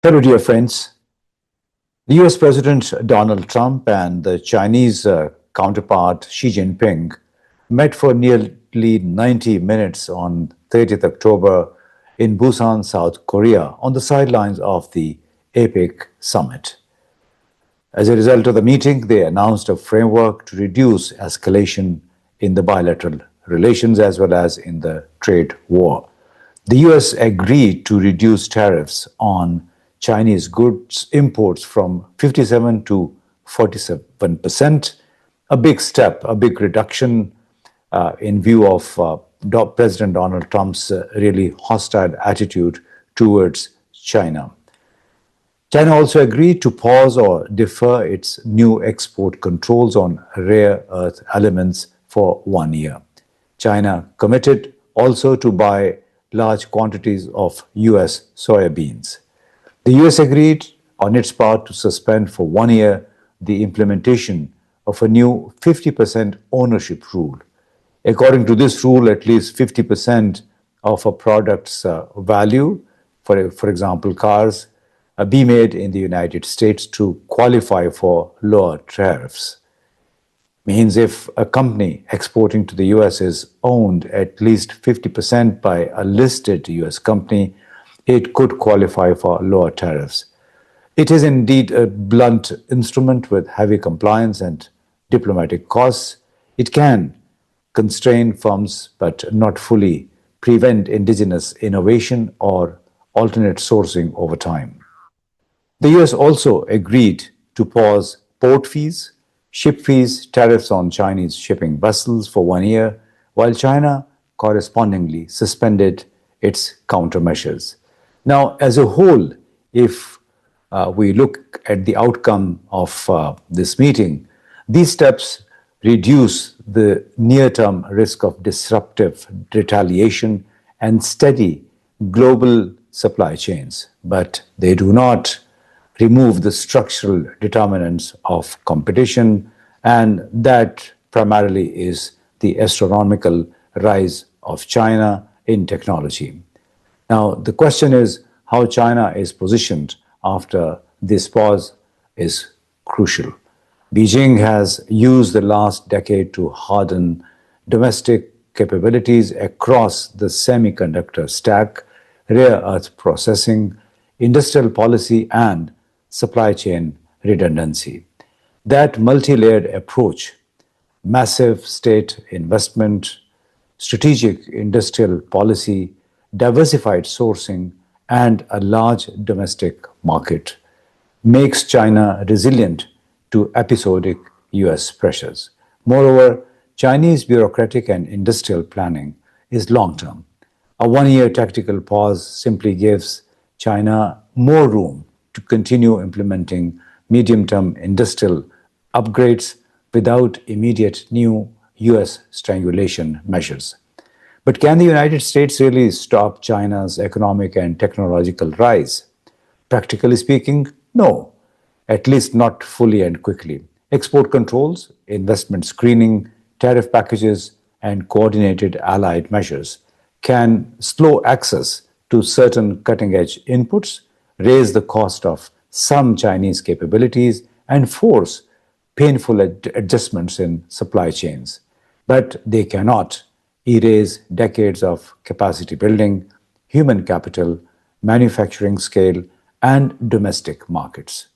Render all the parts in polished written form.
Hello, dear friends. The US President Donald Trump and the Chinese counterpart Xi Jinping met for nearly 90 minutes on 30th October in Busan, South Korea, on the sidelines of the APEC summit. As a result of the meeting, they announced a framework to reduce escalation in the bilateral relations as well as in the trade war. The US agreed to reduce tariffs on Chinese goods imports from 57 to 47%, a big step, a big reduction in view of President Donald Trump's really hostile attitude towards China. China also agreed to pause or defer its new export controls on rare earth elements for 1 year. China committed also to buy large quantities of US soybeans. The US agreed on its part to suspend for 1 year the implementation of a new 50% ownership rule. According to this rule, at least 50% of a product's value, for example, cars, be made in the United States to qualify for lower tariffs. Means if a company exporting to the US is owned at least 50% by a listed US company, it could qualify for lower tariffs. It is indeed a blunt instrument with heavy compliance and diplomatic costs. It can constrain firms but not fully prevent indigenous innovation or alternate sourcing over time. The US also agreed to pause port fees, ship fees, tariffs on Chinese shipping vessels for 1 year, while China correspondingly suspended its countermeasures. Now, as a whole, if we look at the outcome of this meeting, these steps reduce the near-term risk of disruptive retaliation and steady global supply chains, but they do not remove the structural determinants of competition, and that primarily is the astronomical rise of China in technology. Now, the question is how China is positioned after this pause is crucial. Beijing has used the last decade to harden domestic capabilities across the semiconductor stack, rare earth processing, industrial policy, and supply chain redundancy. That multi-layered approach, massive state investment, strategic industrial policy, diversified sourcing, and a large domestic market makes China resilient to episodic US pressures. Moreover, Chinese bureaucratic and industrial planning is long-term. A 1 year tactical pause simply gives China more room to continue implementing medium-term industrial upgrades without immediate new US strangulation measures. But can the United States really stop China's economic and technological rise? Practically speaking, no, at least not fully and quickly. Export controls, investment screening, tariff packages, and coordinated allied measures can slow access to certain cutting-edge inputs, raise the cost of some Chinese capabilities, and force painful adjustments in supply chains. But they cannot erase decades of capacity building, human capital, manufacturing scale, and domestic markets.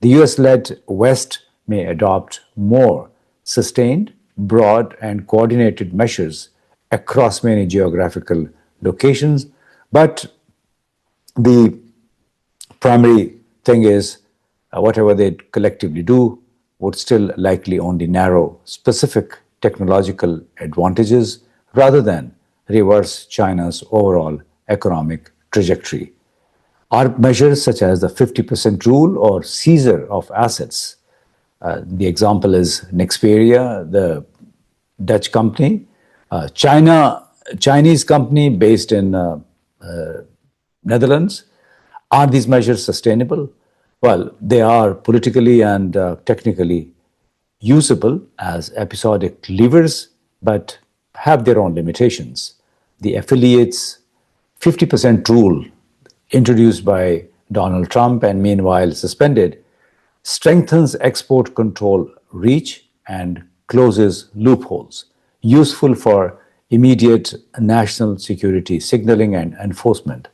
The US-led West may adopt more sustained, broad, and coordinated measures across many geographical locations, but the primary thing is whatever they collectively do would still likely only narrow specific technological advantages rather than reverse China's overall economic trajectory. Are measures such as the 50% rule or seizure of assets. The example is Nexperia, the Dutch company, Chinese company based in Netherlands. Are these measures sustainable? Well, they are politically and technically usable as episodic levers, but have their own limitations. The affiliates 50% rule introduced by Donald Trump and meanwhile suspended, strengthens export control reach and closes loopholes, useful for immediate national security signaling and enforcement.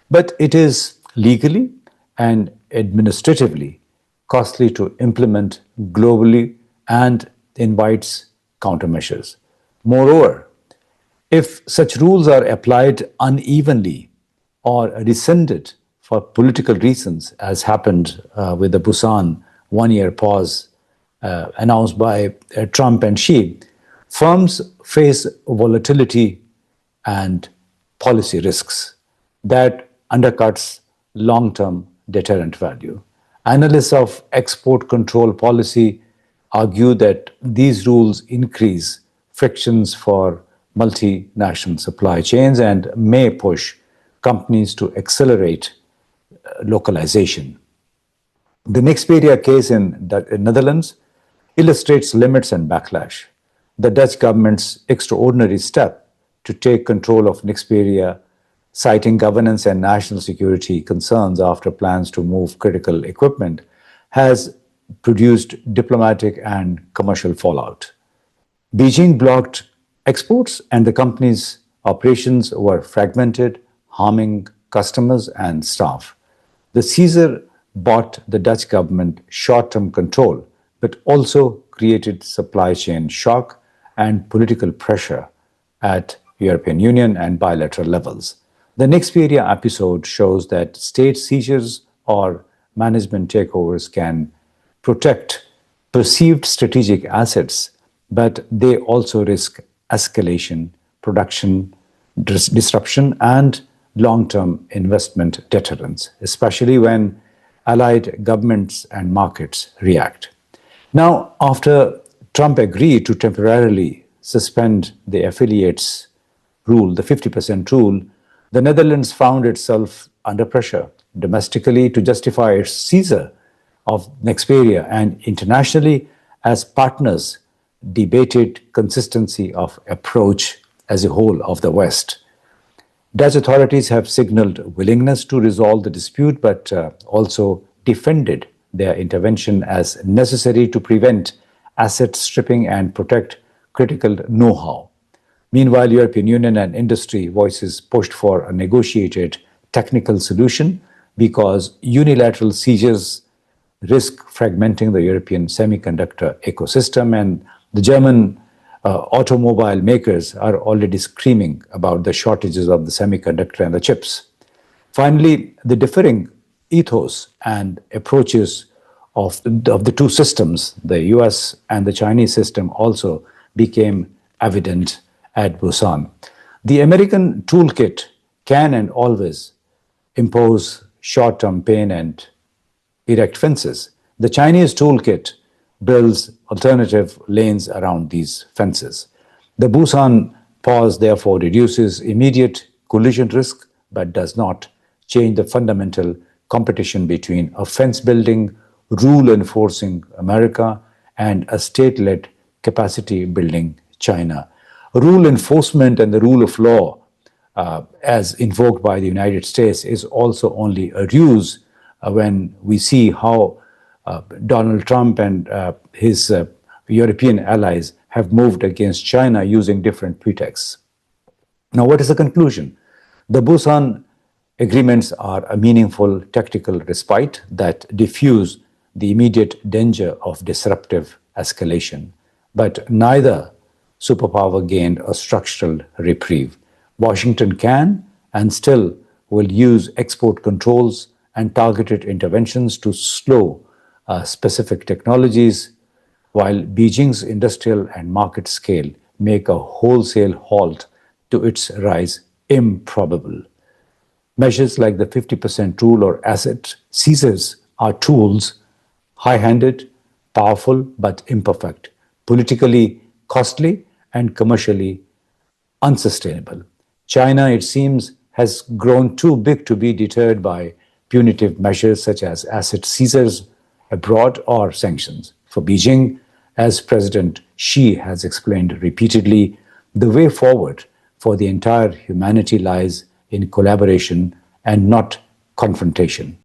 But it is legally and administratively costly to implement globally and invites countermeasures. Moreover, if such rules are applied unevenly or rescinded for political reasons, as happened with the Busan 1 year pause announced by Trump and Xi, firms face volatility and policy risks that undercuts long-term deterrent value. Analysts of export control policy argue that these rules increase frictions for multinational supply chains and may push companies to accelerate localization. The Nexperia case in the Netherlands illustrates limits and backlash. The Dutch government's extraordinary step to take control of Nexperia, citing governance and national security concerns after plans to move critical equipment, has produced diplomatic and commercial fallout. Beijing blocked exports, and the company's operations were fragmented, harming customers and staff. The seizure bought the Dutch government short-term control, but also created supply chain shock and political pressure at European Union and bilateral levels. The Nexperia episode shows that state seizures or management takeovers can protect perceived strategic assets, but they also risk escalation, production disruption, and long-term investment deterrence, especially when allied governments and markets react. Now, after Trump agreed to temporarily suspend the affiliates rule, the 50% rule, the Netherlands found itself under pressure domestically to justify its seizure of Nexperia, and internationally as partners debated consistency of approach as a whole of the West. Dutch authorities have signaled willingness to resolve the dispute, but also defended their intervention as necessary to prevent asset stripping and protect critical know-how. Meanwhile, European Union and industry voices pushed for a negotiated technical solution because unilateral seizures risk fragmenting the European semiconductor ecosystem, and the German automobile makers are already screaming about the shortages of the semiconductor and the chips. Finally, the differing ethos and approaches of the two systems, the US and the Chinese system, also became evident at Busan. The American toolkit can and always impose short-term pain and erect fences. The Chinese toolkit builds alternative lanes around these fences. The Busan pause therefore reduces immediate collision risk but does not change the fundamental competition between a fence-building, rule-enforcing America and a state-led capacity-building China. Rule enforcement and the rule of law, as invoked by the United States, is also only a ruse when we see how Donald Trump and his European allies have moved against China using different pretexts. Now, what is the conclusion? The Busan agreements are a meaningful tactical respite that diffuse the immediate danger of disruptive escalation, but neither superpower gained a structural reprieve. Washington can and still will use export controls and targeted interventions to slow specific technologies, while Beijing's industrial and market scale make a wholesale halt to its rise improbable. Measures like the 50% rule or asset seizures are tools, high-handed, powerful, but imperfect, politically costly, and commercially unsustainable. China, it seems, has grown too big to be deterred by punitive measures such as asset seizures abroad or sanctions. For Beijing, as President Xi has explained repeatedly, the way forward for the entire humanity lies in collaboration and not confrontation.